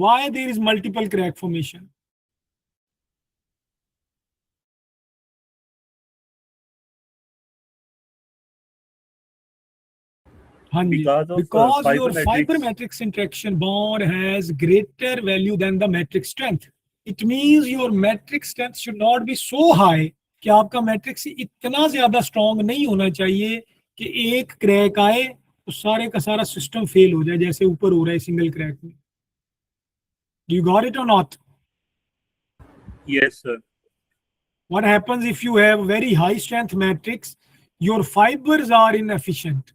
Why there is multiple crack formation? Because your fiber matrix interaction bond has greater value than the matrix strength. It means your matrix strength should not be so high कि आपका matrix इतना ज्यादा strong नहीं होना चाहिए कि एक crack आए तो सारे का सारा सिस्टम फेल हो जाए, जैसे ऊपर हो रहा है सिंगल क्रैक में. Do you got it or not? Yes, sir. What happens if you have very high strength matrix? Your fibers are inefficient.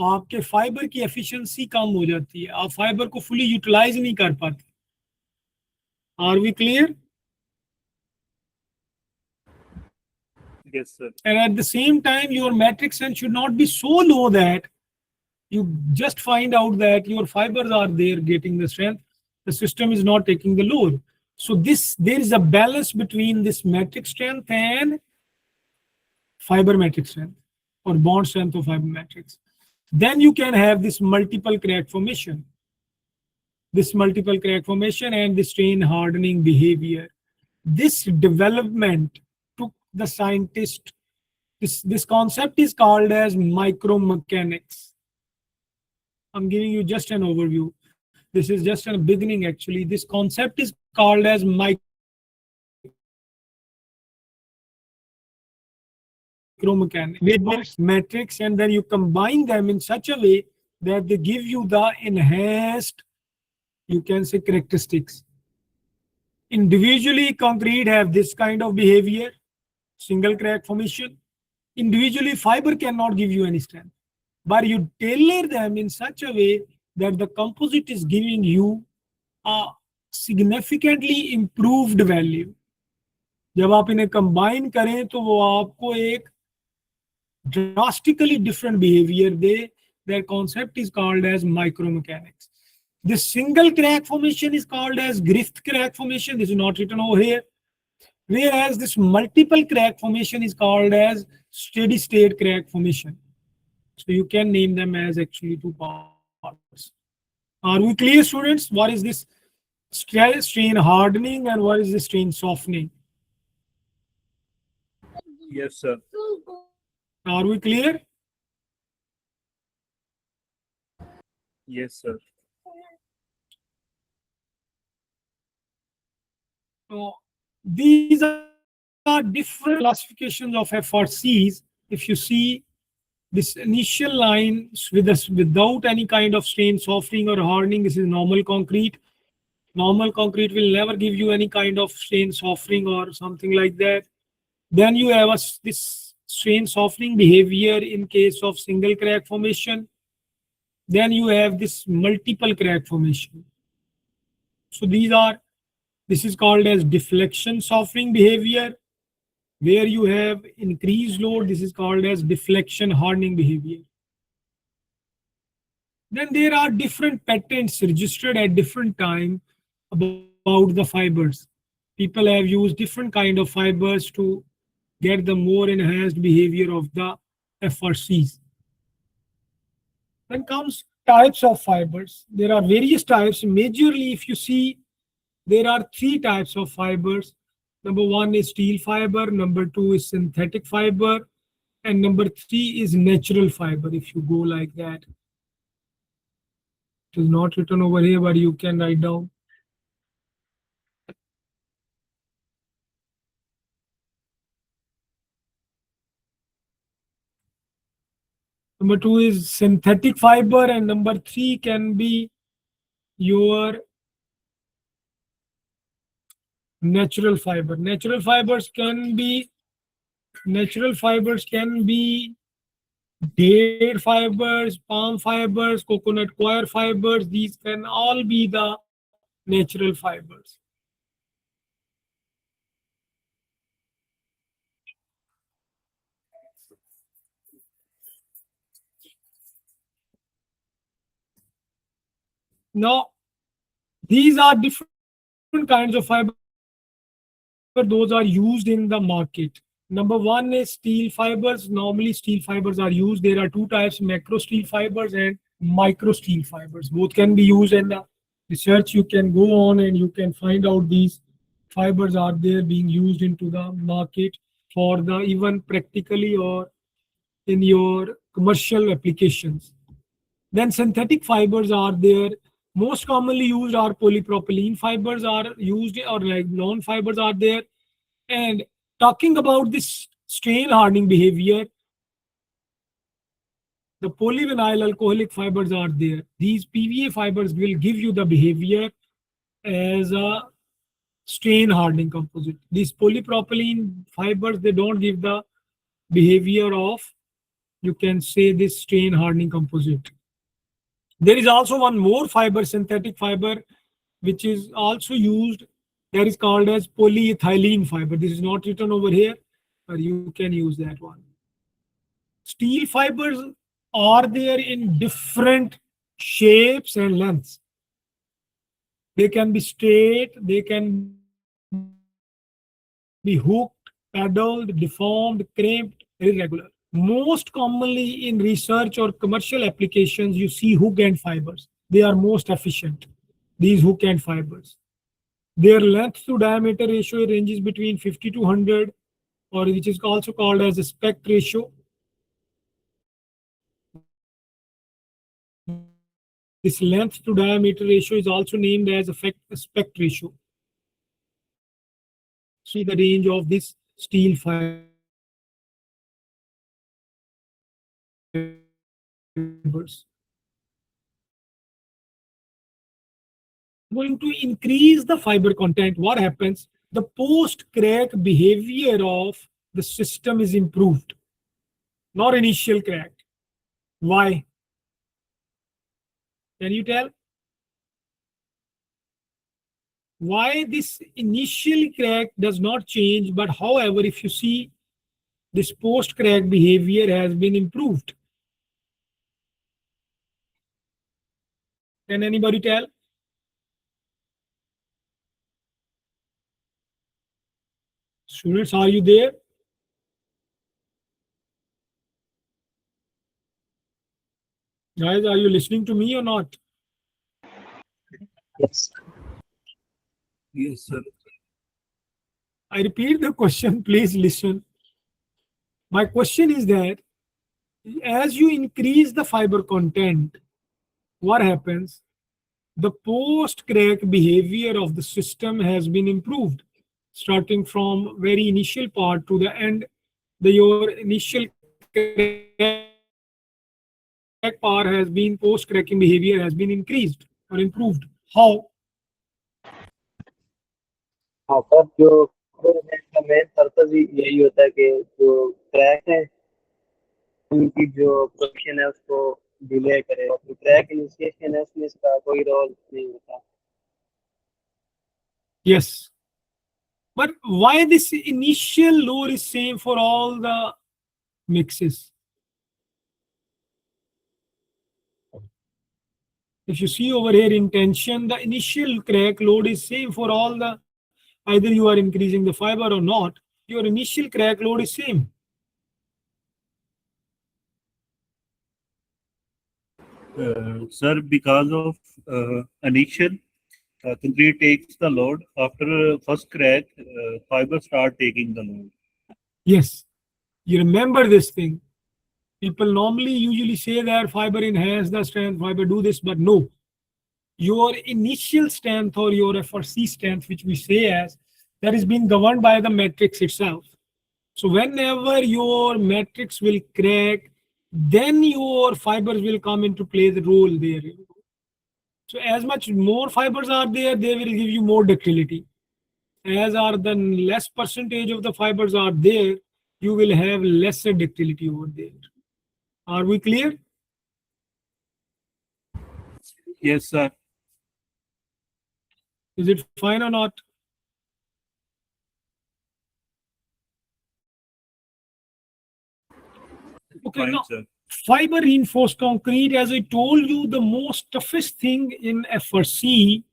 आपके फाइबर की एफिशिएंसी कम हो जाती है, आप फाइबर को फुली यूटिलाइज नहीं कर पाते. Are we clear? Yes, sir. And at the same time, your matrix strength should not be so low that you just find out that your fibers are there getting the strength, the system is not taking the load. So there is a balance between this matrix strength and fiber matrix strength or bond strength of fiber matrix. Then you can have this multiple crack formation. This multiple crack formation and the strain hardening behavior. This development took the scientist, this concept is called as micromechanics. I'm giving you just an overview. This is just a beginning actually. This concept is called as micromechanics, with matrix, and then you combine them in such a way that they give you the enhanced, you can say, characteristics. Individually, concrete have this kind of behavior, single crack formation. Individually, fiber cannot give you any strength, but you tailor them in such a way that the composite is giving you a significantly improved value. जब आप इन्हें combine करें तो वो आपको एक drastically different behavior they. Their concept is called as micromechanics. This single crack formation is called as Griffith crack formation. This is not written over here. Whereas this multiple crack formation is called as steady state crack formation. So you can name them as actually two parts. Are we clear, students? What is this strain hardening and what is the strain softening? Yes, sir. Are we clear? Yes, sir. So these are different classifications of FRCs. If you see this initial line without any kind of strain softening or hardening, this is normal concrete. Normal concrete will never give you any kind of strain softening or something like that. Then you have this strain softening behavior in case of single crack formation. Then you have this multiple crack formation. So this is called as deflection softening behavior. Where you have increased load, this is called as deflection hardening behavior. Then there are different patents registered at different time about the fibers. People have used different kind of fibers to get the more enhanced behavior of the FRCs. Then comes types of fibers. There are various types. Majorly, if you see, there are three types of fibers. Number one is steel fiber, number two is synthetic fiber, and number three is natural fiber. If you go like that, it is not written over here, but you can write down. Number two is synthetic fiber, and number three can be your natural fiber. Natural fibers can be date fibers, palm fibers, coconut coir fibers. These can all be the natural fibers. Now, these are different kinds of fiber. Those are used in the market. Number one is steel fibers. Normally, steel fibers are used. There are two types: macro steel fibers and micro steel fibers. Both can be used in the research, you can go on and you can find out these fibers are there being used into the market for the even practically or in your commercial applications. Then synthetic fibers are there. Most commonly used are polypropylene fibers are used, or like non fibers are there. And talking about this strain hardening behavior, the polyvinyl alcoholic fibers are there. These PVA fibers will give you the behavior as a strain hardening composite. These polypropylene fibers, they don't give the behavior of, you can say, this strain hardening composite. There is also one more fiber, synthetic fiber, which is also used. That is called as polyethylene fiber. This is not written over here, but you can use that one. Steel fibers are there in different shapes and lengths. They can be straight, they can be hooked, paddled, deformed, crimped, irregular. Most commonly in research or commercial applications, you see hook end fibers. They are most efficient, these hook end fibers. Their length to diameter ratio ranges between 50 to 100, or which is also called as a spec ratio. This length to diameter ratio is also named as spec ratio. See the range of this steel fibers. Going to increase the fiber content, what happens? The post crack behavior of the system is improved, not initial crack. Why? Can you tell? Why this initial crack does not change, but however, if you see, this post crack behavior has been improved. Can anybody tell? Students, are you there? Guys, are you listening to me or not? Yes. Yes, sir. I repeat the question, please listen. My question is that as you increase the fiber content, what happens? The post crack behavior of the system has been improved, starting from very initial part to the end. Your initial crack part has been, post cracking behavior has been increased or improved. How? हाँ sir, जो का main purpose ही यही होता है कि जो crack है उनकी जो प्रोडक्शन है उसको डिले करे, और जो क्रैक इनिशिएशन है उसमें इसका कोई रोल नहीं होता. Yes. But why this initial load is same for all the mixes? If you see over here in tension, the initial crack load is same for all the, either you are increasing the fiber or not, your initial crack load is same. Sir, because of initial concrete takes the load. After first crack, fiber start taking the load. Yes, you remember this thing. People normally usually say that fiber enhance the strength, fiber do this, but no. Your initial strength or your FRC strength, which we say as, that is being governed by the matrix itself. So whenever your matrix will crack, then your fibers will come into play the role there. So as much more fibers are there, they will give you more ductility. As are the less percentage of the fibers are there, you will have lesser ductility over there. Are we clear? Yes, sir. Is it fine or not? Okay, Fine, now sir. fiber reinforced concrete, as I told you, the most toughest thing in FRC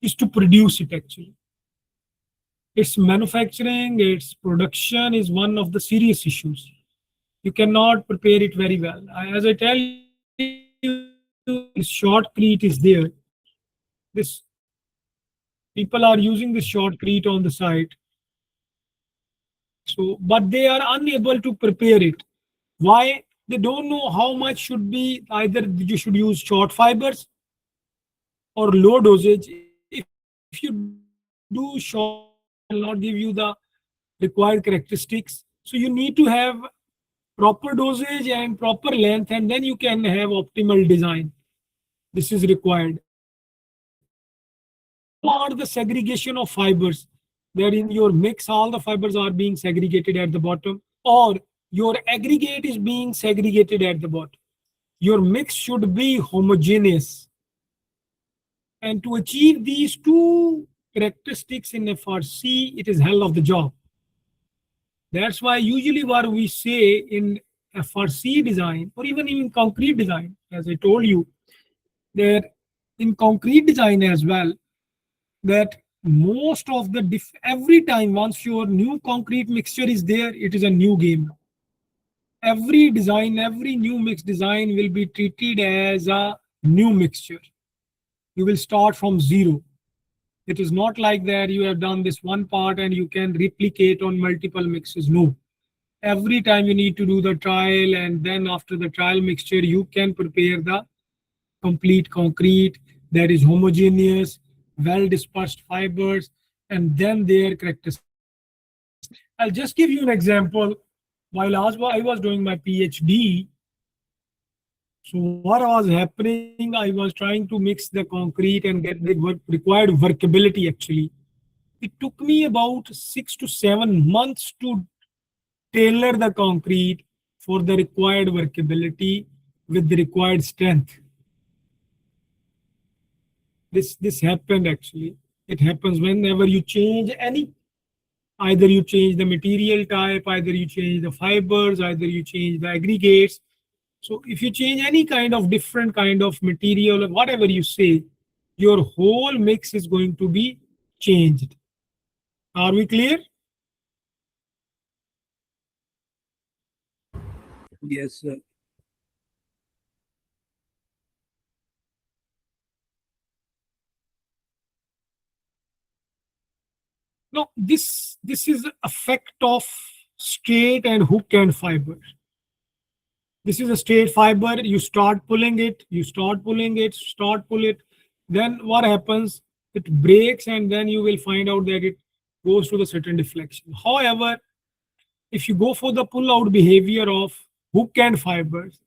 is to produce it actually. Its manufacturing, its production is one of the serious issues. You cannot prepare it very well. As I tell you, shortcrete is there. this people are using this shotcrete on the site. So, but they are unable to prepare it. Why? They don't know how much should be, either you should use short fibers or low dosage. If you do short, it will not give you the required characteristics. So you need to have proper dosage and proper length, and then you can have optimal design. This is required. Or the segregation of fibers, where in your mix all the fibers are being segregated at the bottom, or your aggregate is being segregated at the bottom. Your mix should be homogeneous. And to achieve these two characteristics in FRC, it is hell of the job. That's why usually what we say in FRC design, or even in concrete design, as I told you, that in concrete design as well, that most of the every time once your new concrete mixture is there, it is a new game. Every design, every new mix design will be treated as a new mixture. You will start from zero. It is not like that you have done this one part and you can replicate on multiple mixes. No. Every time you need to do the trial, and then after the trial mixture, you can prepare the complete concrete that is homogeneous, well dispersed fibers, and then their characteristics. I'll just give you an example. While I was doing my PhD, so what was happening, I was trying to mix the concrete and get the required workability actually. It took me about 6 to 7 months to tailor the concrete for the required workability with the required strength. This happened actually. It happens whenever you change any, either you change the material type, either you change the fibers, either you change the aggregates. So if you change any kind of different kind of material or whatever you say, your whole mix is going to be changed. Are we clear? Yes, sir. No, this is effect of straight and hook and fiber. This is a straight fiber. You start pulling it, pull it. Then what happens? It breaks, and then you will find out that it goes to the certain deflection. However, if you go for the pull-out behavior of hook and fibers,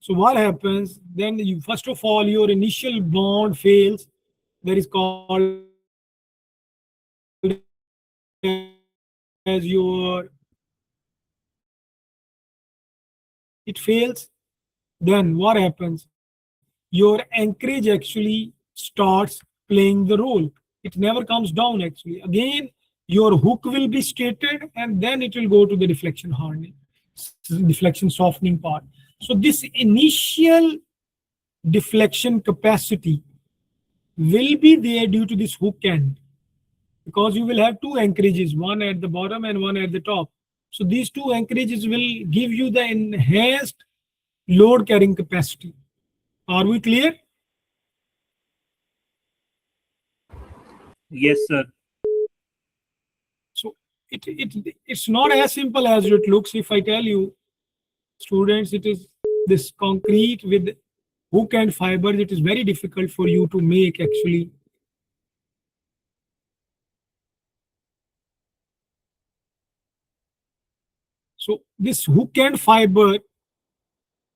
so what happens? Then you, first of all, your initial bond fails. That is called as your, it fails. Then what happens? Your anchorage actually starts playing the role. It never comes down actually. Again, your hook will be straightened, and then it will go to the deflection hardening, deflection softening part. So this initial deflection capacity will be there due to this hook end, because you will have two anchorages, one at the bottom and one at the top. So these two anchorages will give you the enhanced load carrying capacity. Are we clear? Yes, sir. So it's not as simple as it looks. If I tell you, students, it is this concrete with hook and fibers, it is very difficult for you to make actually. So this hook and fiber,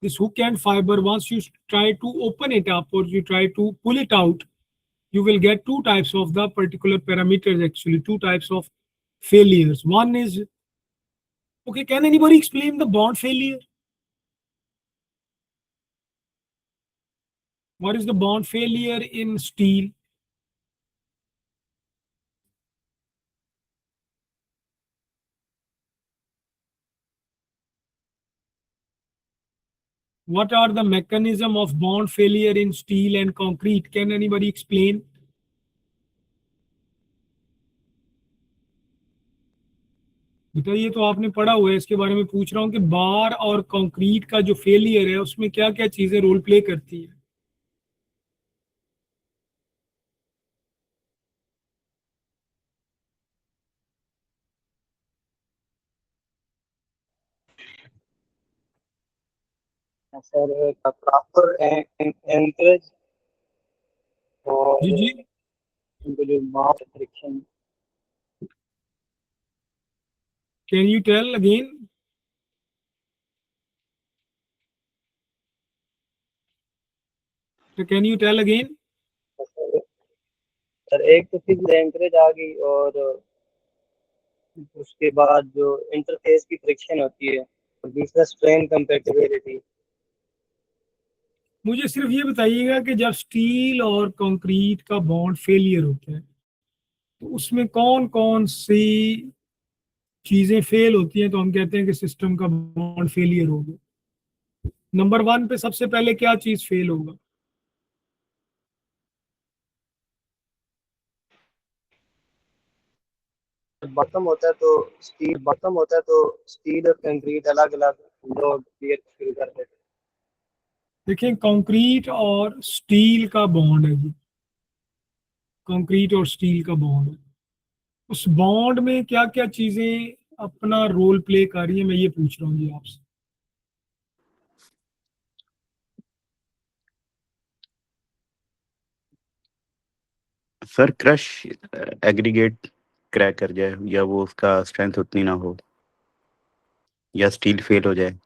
once you try to open it up or you try to pull it out, you will get two types of the particular parameters actually, two types of failures. One is, okay, can anybody explain the bond failure? What is the bond failure in steel? What are the mechanism of bond failure in steel and concrete? Can anybody explain? बेटा ये तो आपने पढ़ा हुआ है, इसके बारे में पूछ रहा हूँ कि बार और कंक्रीट का जो फेलियर है उसमें क्या क्या चीजें रोल प्ले करती है. सर प्रॉपर एंकरेज और जी जी, उनको जो mass friction can you tell again? Can you tell again? Sir एक तो फिक्स एंकरेज आ गई और उसके बाद जो इंटरफेस की फ्रिक्शन होती है और दूसरा स्ट्रेन कंपेटिबिलिटी। मुझे सिर्फ ये बताइएगा कि जब स्टील और कंक्रीट का बॉन्ड फेलियर होता है तो उसमें कौन कौन सी चीजें फेल होती हैं तो हम कहते हैं कि सिस्टम का बॉन्ड फेलियर हो गया। नंबर वन पे सबसे पहले क्या चीज फेल होगा? बॉटम होता है तो स्टील और कंक्रीट अलग अलग लोड क्लियर शुरू कर देते हैं। देखिए, कंक्रीट और स्टील का बॉन्ड है जी, कंक्रीट और स्टील का बॉन्ड है। उस बॉन्ड में क्या क्या चीजें अपना रोल प्ले कर रही है, मैं ये पूछ रहा हूँ जी आपसे। सर क्रश एग्रीगेट क्रैक कर जाए या वो उसका स्ट्रेंथ उतनी ना हो या स्टील फेल हो जाए।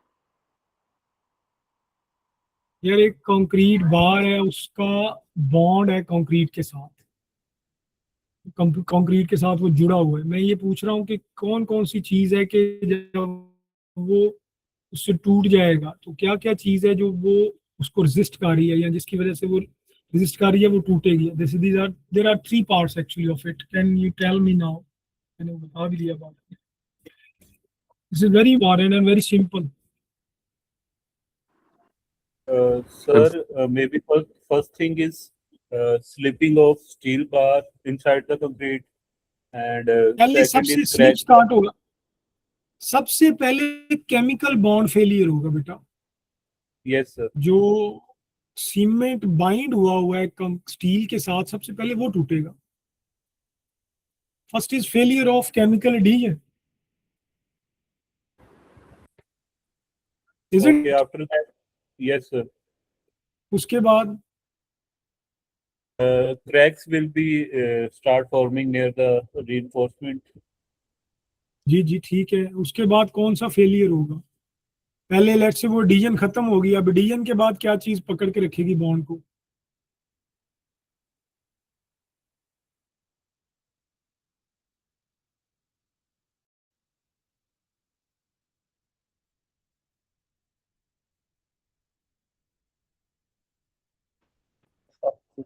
यार एक कंक्रीट बार है, उसका बॉन्ड है कंक्रीट के साथ, कंक्रीट के साथ वो जुड़ा हुआ है। मैं ये पूछ रहा हूँ कि कौन कौन सी चीज है कि जब वो उससे टूट जाएगा तो क्या क्या चीज है जो वो उसको रेजिस्ट कर रही है या जिसकी वजह से वो रेजिस्ट कर रही है, वो टूटेगी। This these are there are three parts actually of it. Can you tell me now? मैंने बता भी दिया बात। This is very important and very simple. Sir, maybe first thing is slipping of steel bar inside the concrete, and पहले second सबसे is slip crack. Start होगा, सबसे पहले केमिकल बॉन्ड फेलियर होगा बेटा। Yes, sir. जो सीमेंट बाइंड हुआ है स्टील के साथ, सबसे पहले वो टूटेगा। First is failure of chemical adhesion, is Okay, it? after that, yes, sir. उसके बाद Cracks will be start forming near the reinforcement. जी जी ठीक है, उसके बाद कौन सा फेलियर होगा? पहले लेट से वो एडिशन खत्म होगी, अब एडिशन के बाद क्या चीज पकड़ के रखेगी बॉन्ड को?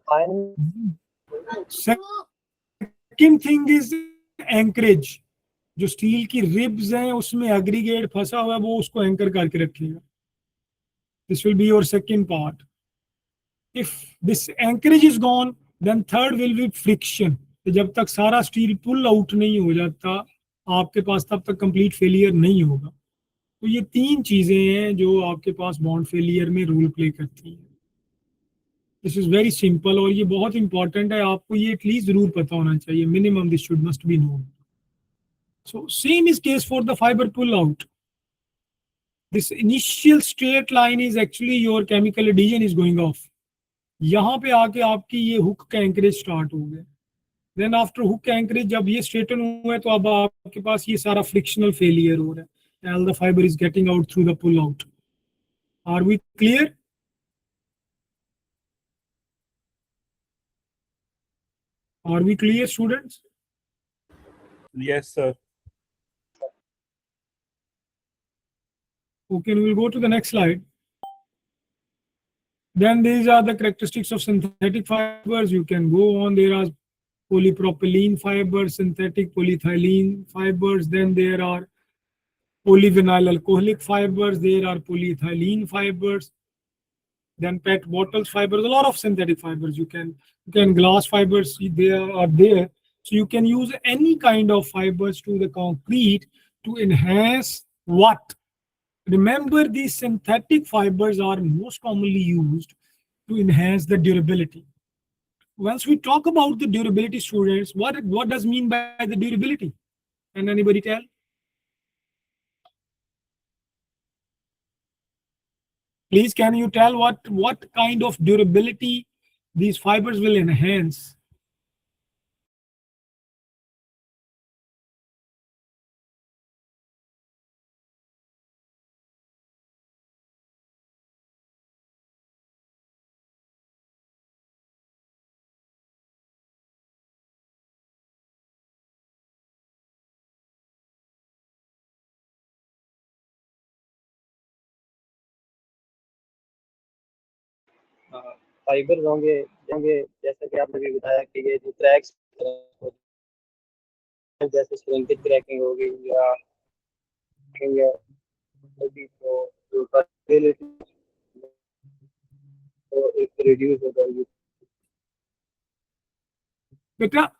Final second thing is anchorage. जो स्टील की रिब्स हैं उसमें एग्रीगेट फंसा हुआ है, वो उसको एंकर करके रखेगा। This will be your second part. If this anchorage is gone, then third will be friction. जब तक सारा स्टील पुल आउट नहीं हो जाता आपके पास, तब तक कंप्लीट फेलियर नहीं होगा। तो ये तीन चीजें हैं जो आपके पास बॉन्ड फेलियर में रोल प्ले करती हैं। दिस इज वेरी सिंपल और ये बहुत इंपॉर्टेंट है, आपको ये एटलीस्ट जरूर पता होना चाहिए। Minimum this should must be known. So same is case for the fiber pull out. This initial straight line is actually your chemical adhesion is going off. यहाँ पे आके आपकी ये हुक का एंकरेज स्टार्ट हो गया। देन आफ्टर हुक का encourage जब ये स्ट्रेटन हुआ है तो अब आपके पास ये सारा फ्रिक्शनल फेलियर हो रहा है। All the fiber is getting out through the pull out. Are we clear? Are we clear, students? Yes, sir. Okay, we'll go to the next slide. Then these are the characteristics of synthetic fibers. You can go on. There are polypropylene fibers, synthetic polyethylene fibers. Then there are polyvinyl alcoholic fibers. There are polyethylene fibers. Then PET bottles fibers. A lot of synthetic fibers. You can glass fibers. They are there. So you can use any kind of fibers to the concrete to enhance what? Remember, these synthetic fibers are most commonly used to enhance the durability. Once we talk about the durability, students, what does mean by the durability? Can anybody tell? Please, can you tell what kind of durability these fibers will enhance? Fibres होंगे होंगे जैसा कि आपने भी बताया कि ये जो क्रैक्स जैसे श्रिंकेज क्रैकिंग होगी या होगी तो जो durability तो एक रिड्यूस हो जाएगी. Beta,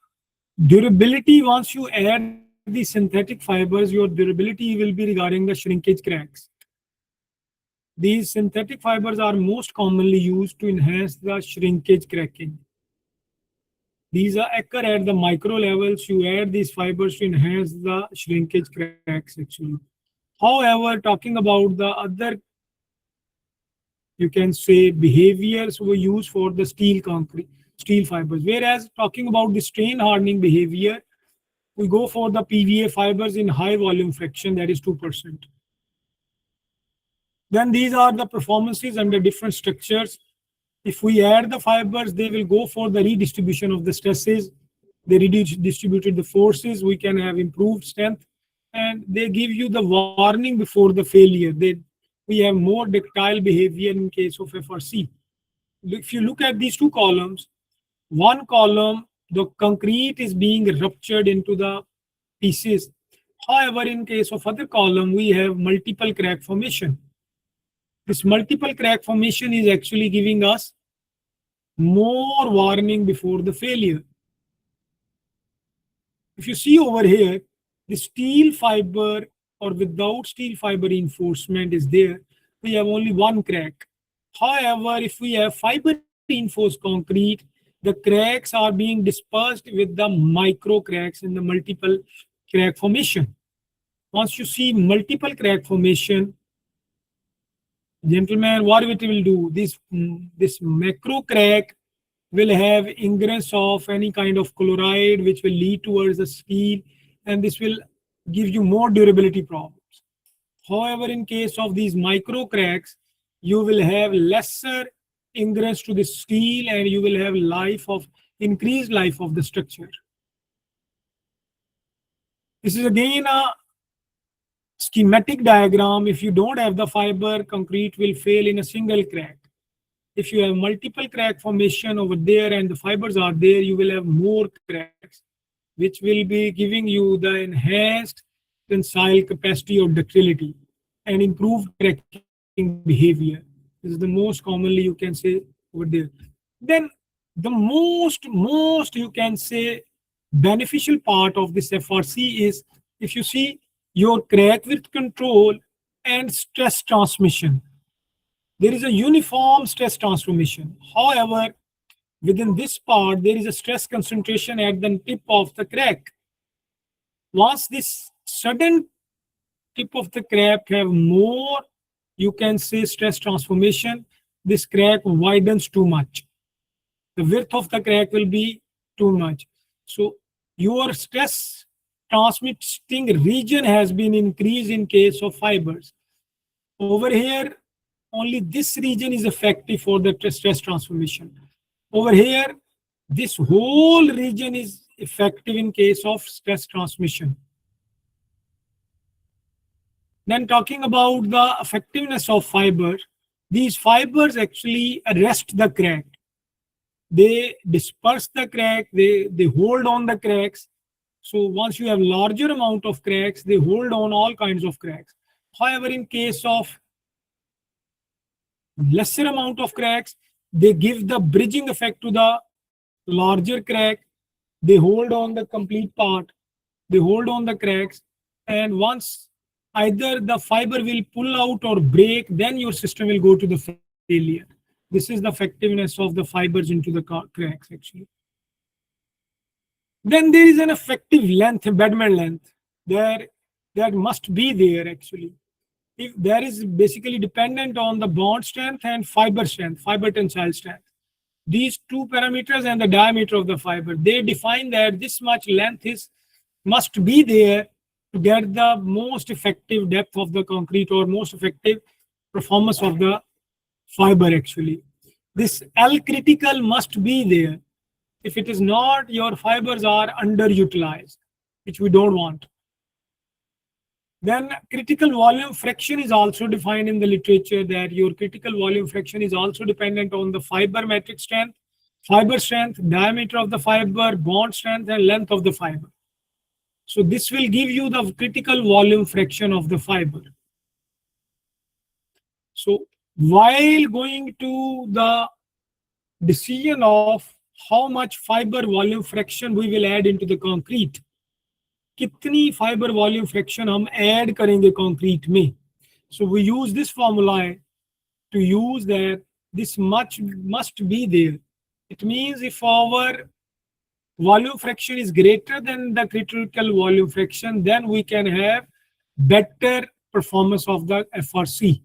durability, once you add the synthetic fibers, your durability will be regarding the shrinkage cracks. These synthetic fibers are most commonly used to enhance the shrinkage cracking. These are occur at the micro levels. You add these fibers to enhance the shrinkage cracks actually. However, talking about the other, you can say, behaviors were used for the steel fibers. Whereas talking about the strain hardening behavior, we go for the PVA fibers in high volume fraction, that is 2%. Then these are the performances under different structures. If we add the fibers, they will go for the redistribution of the stresses. They redistributed the forces, we can have improved strength, and they give you the warning before the failure. We have more ductile behavior in case of FRC. If you look at these two columns, one column, the concrete is being ruptured into the pieces. However, in case of other column, we have multiple crack formation. This multiple crack formation is actually giving us more warning before the failure. If you see over here, the steel fiber or without steel fiber reinforcement is there, we have only one crack. However, if we have fiber reinforced concrete, the cracks are being dispersed with the micro cracks in the multiple crack formation. Once you see multiple crack formation, gentlemen, what it will do, this macro crack will have ingress of any kind of chloride which will lead towards the steel, and this will give you more durability problems. However, in case of these micro cracks, you will have lesser ingress to the steel and you will have increased life of the structure. This is again a schematic diagram. If you don't have the fiber, concrete will fail in a single crack. If you have multiple crack formation over there and the fibers are there, you will have more cracks, which will be giving you the enhanced tensile capacity or ductility and improved cracking behavior. This is the most commonly you can say over there. Then the most you can say beneficial part of this FRC is, if you see, your crack width control and stress transmission. There is a uniform stress transformation. However, within this part, there is a stress concentration at the tip of the crack. Once this sudden tip of the crack have more, you can say, stress transformation, this crack widens too much. The width of the crack will be too much. So your stress transmitting region has been increased in case of fibers. Over here, only this region is effective for the stress transformation. Over here, this whole region is effective in case of stress transmission. Then talking about the effectiveness of fibers, these fibers actually arrest the crack. They disperse the crack, they hold on the cracks. So once you have larger amount of cracks, they hold on all kinds of cracks. However, in case of lesser amount of cracks, they give the bridging effect to the larger crack. They hold on the complete part, they hold on the cracks, and once either the fiber will pull out or break, then your system will go to the failure. This is the effectiveness of the fibers into the cracks actually. Then there is an effective length, embedment length, that must be there actually. if there is basically dependent on the bond strength and fiber strength, fiber tensile strength. These two parameters and the diameter of the fiber, they define that this much length must be there to get the most effective depth of the concrete or most effective performance of the fiber actually. This L critical must be there. If it is not, your fibers are underutilized, which we don't want. Then critical volume fraction is also defined in the literature, that your critical volume fraction is also dependent on the fiber metric strength, diameter of the fiber, bond strength, and length of the fiber. So this will give you the critical volume fraction of the fiber. So while going to the decision of how much fiber volume fraction we will add into the concrete, कितनी fiber volume fraction हम add करेंगे concrete में. So we use this formula to use that this much must be there. It means if our volume fraction is greater than the critical volume fraction, then we can have better performance of the FRC.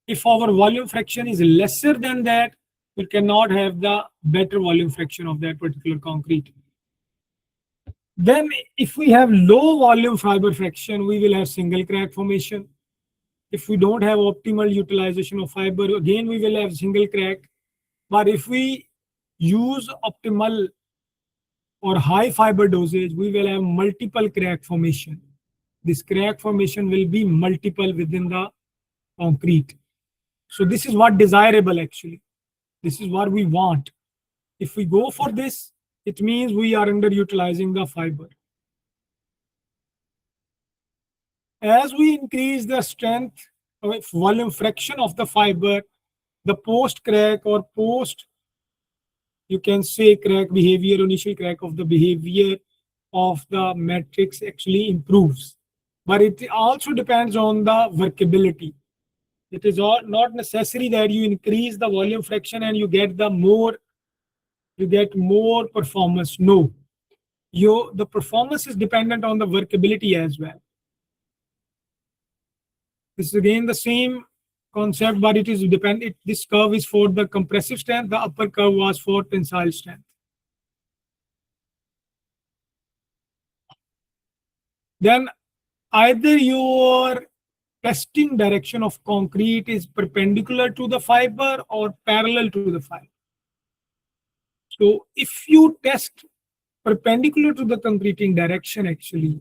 If our volume fraction is lesser than that, we cannot have the better volume fraction of that particular concrete. Then if we have low volume fiber fraction, we will have single crack formation. If we don't have optimal utilization of fiber, again we will have single crack. But if we use optimal or high fiber dosage, we will have multiple crack formation. This crack formation will be multiple within the concrete. So this is what desirable actually. This is what we want. If we go for this, it means we are underutilizing the fiber. As we increase the strength or volume fraction of the fiber, the post crack or post, you can say crack behavior, initial crack of the behavior of the matrix actually improves. But it also depends on the workability. It is not necessary that you increase the volume fraction and you get more performance. No, the performance is dependent on the workability as well. This is again the same concept, but it is dependent. This curve is for the compressive strength. The upper curve was for tensile strength. Then either your testing direction of concrete is perpendicular to the fiber or parallel to the fiber. So if you test perpendicular to the concreting direction actually,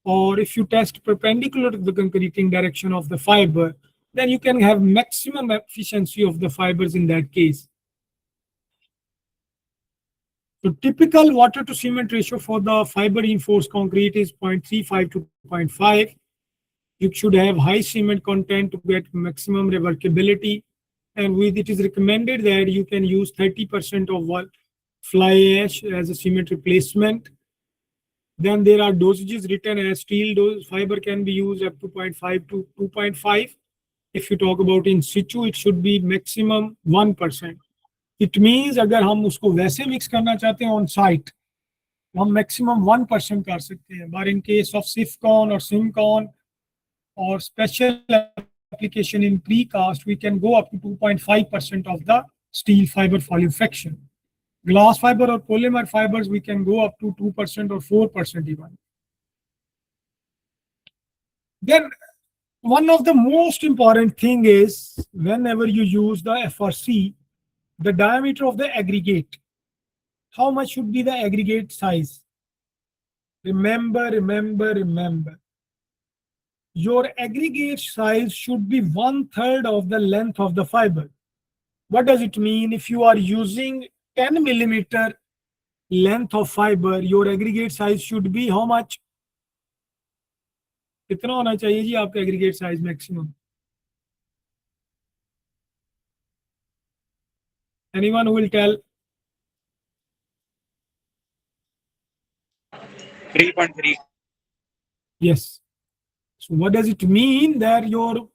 or if you test perpendicular to the concreting direction of the fiber, then you can have maximum efficiency of the fibers in that case. So typical water to cement ratio for the fiber reinforced concrete is 0.35 to 0.5. You should have high cement content to get maximum reworkability. And with it is recommended that you can use 30% of fly ash as a cement replacement. Then there are dosages written as steel dose. Fiber can be used up to 0.5 to 2.5. If you talk about in situ, it should be maximum 1%. It means अगर हम उसको वैसे mix करना चाहते हैं on site, हम maximum 1% कर सकते हैं. But in case of SIFCON or SIMCON or special application in precast, we can go up to 2.5% of the steel fiber volume fraction. Glass fiber or polymer fibers, we can go up to 2% or 4% even. Then one of the most important thing is whenever you use the FRC, the diameter of the aggregate. How much should be the aggregate size? Remember. Your aggregate size should be 1/3 of the length of the fiber. What does it mean? If you are using 10 millimeter length of fiber, your aggregate size should be how much? कितना होना चाहिए जी आपका aggregate size maximum? Anyone who will tell? 3.3. Yes. So what does it mean? That your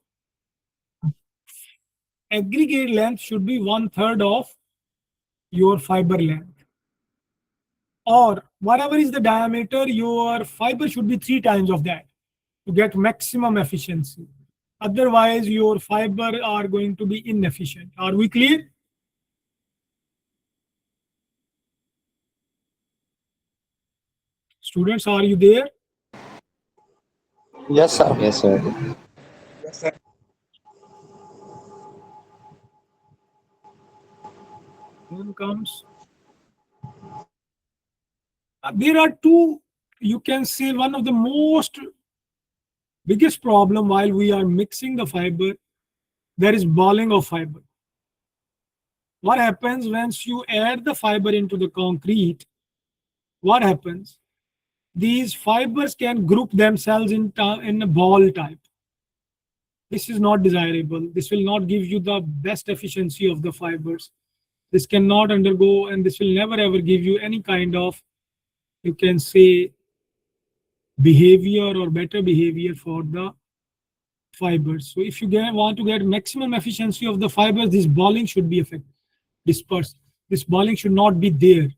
aggregate length should be 1/3 of your fiber length. Or whatever is the diameter, your fiber should be 3 times of that to get maximum efficiency. Otherwise, your fiber are going to be inefficient. Are we clear? Students, are you there? Yes, sir. Yes, sir. One comes. There are two, you can say, one of the most biggest problem while we are mixing the fiber, there is balling of fiber. What happens once you add the fiber into the concrete? What happens? These fibers can group themselves in a ball type. This is not desirable. This will not give you the best efficiency of the fibers. This cannot undergo, and this will never ever give you any kind of, you can say, behavior or better behavior for the fibers. So if you want to get maximum efficiency of the fibers, this balling should be dispersed. This balling should not be there.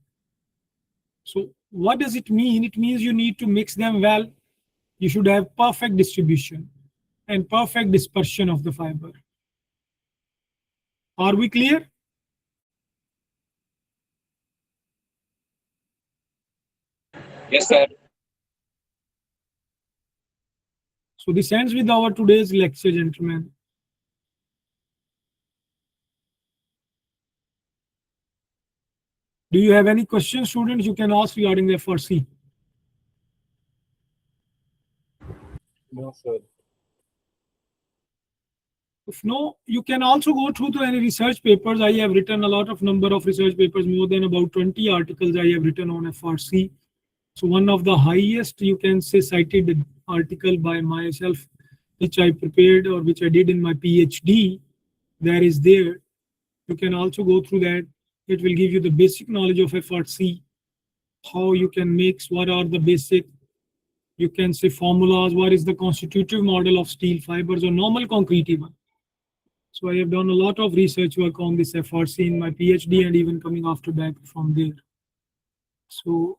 So what does it mean? It means you need to mix them well. You should have perfect distribution and perfect dispersion of the fiber. Are we clear? Yes, sir. So this ends with our today's lecture, gentlemen. Do you have any questions, students? You can ask regarding the FRC. No, sir. If no, you can also go through to any research papers. I have written a lot of number of research papers, more than about 20 articles I have written on FRC. So one of the highest, you can say, cited article by myself, which I prepared or which I did in my PhD, there is there. You can also go through that. It will give you the basic knowledge of FRC, how you can mix, what are the basic, you can say, formulas, what is the constitutive model of steel fibers or normal concrete even. So I have done a lot of research work on this FRC in my PhD and even coming after back from there. So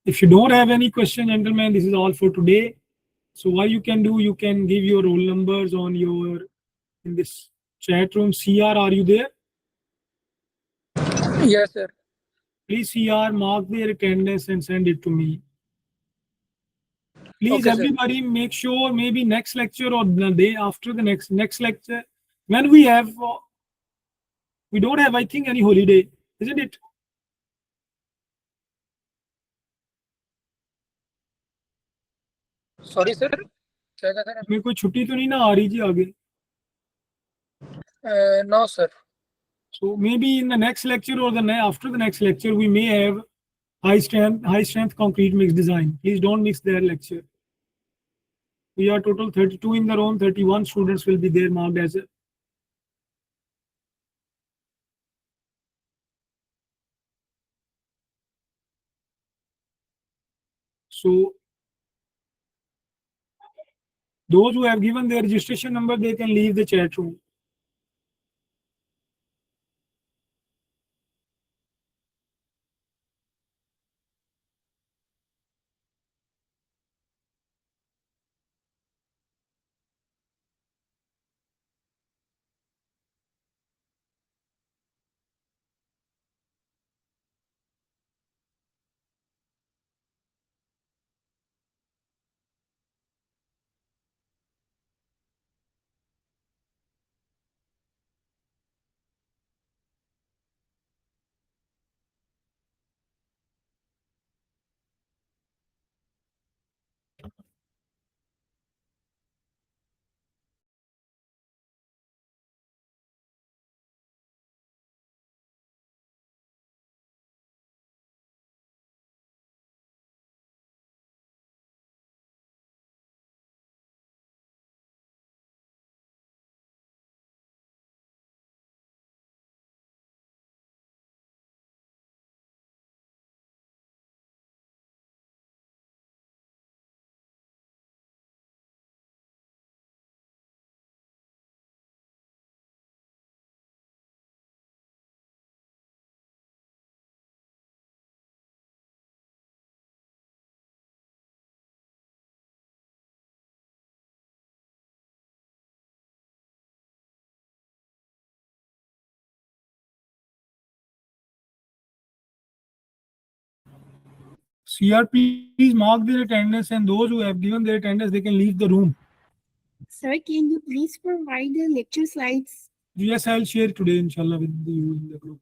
if you don't have any question, gentlemen, this is all for today. So what you can do, you can give your roll numbers on your, in this chat room. CR, are you there? Yes, sir. Please CR, mark their attendance and send it to me. Please, Okay, sir. everybody, make sure maybe next lecture or the day after the next lecture, when we have, we don't have, I think, any holiday, isn't it? Sorry, sir. क्या कह रहे मेरे कोई छुट्टी तो नहीं ना आ रही जी आगे. हैं? No, sir. So maybe in the next lecture or after the next lecture, we may have high strength concrete mix design. Please don't miss their lecture. We are total 32 in the room. 31 students will be there marked as a. So those who have given their registration number, they can leave the chat room. CR, please mark their attendance, and those who have given their attendance, they can leave the room. Sir, can you please provide the lecture slides? Yes, I'll share today, inshallah, with you in the group.